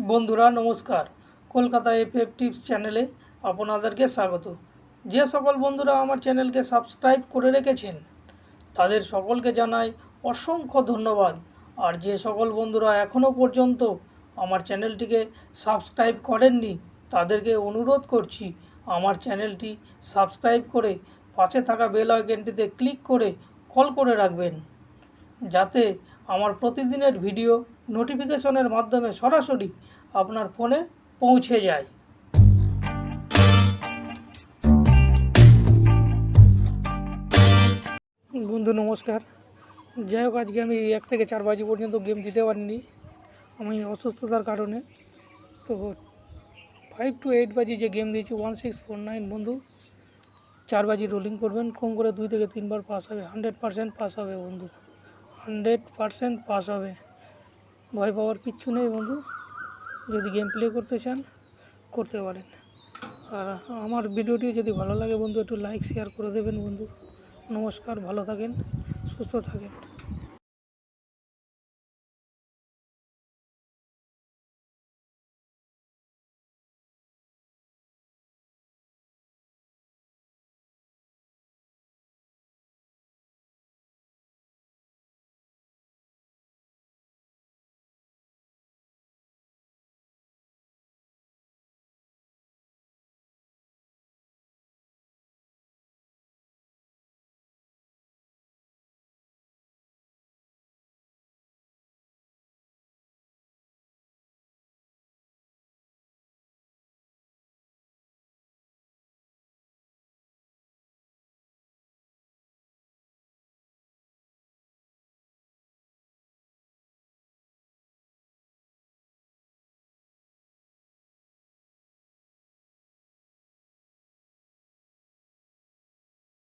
বন্ধুরা নমস্কার, Kolkata FF tips চ্যানেলে আপনাদেরকে স্বাগত। যে সকল বন্ধুরা আমার চ্যানেলকে সাবস্ক্রাইব করে রেখেছেন তাদের সকলকে জানাই অসংখ্য ধন্যবাদ। আর যে সকল বন্ধুরা এখনও পর্যন্ত আমার চ্যানেলটিকে সাবস্ক্রাইব করেননি তাদেরকে অনুরোধ করছি আমার চ্যানেলটি সাবস্ক্রাইব করে পাশে থাকা বেল আইকনটিতে ক্লিক করে কল করে রাখবেন, যাতে আমার প্রতিদিনের ভিডিও নোটিফিকেশনের মাধ্যমে সরাসরি আপনার ফোনে পৌঁছে যায়। বন্ধু নমস্কার। যাই হোক, আজকে আমি 1 থেকে 4 বাজি পর্যন্ত গেম দিতে পারিনি আমি অসুস্থতার কারণে। তো 5 to 8 বাজি যে গেম দিয়েছি 1649 বন্ধু 4 বাজি রোলিং করবেন, কম করে 2 থেকে 3 বার পাস হবে। 100% পাস হবে বন্ধু, 100% পাস হবে। ভয় পাওয়ার কিচ্ছু নেই বন্ধু। যদি গেম প্লে করতে চান করতে পারেন। আর আমার ভিডিওটি যদি ভালো লাগে বন্ধু একটু লাইক শেয়ার করে দেবেন বন্ধু। নমস্কার, ভালো থাকেন, সুস্থ থাকেন।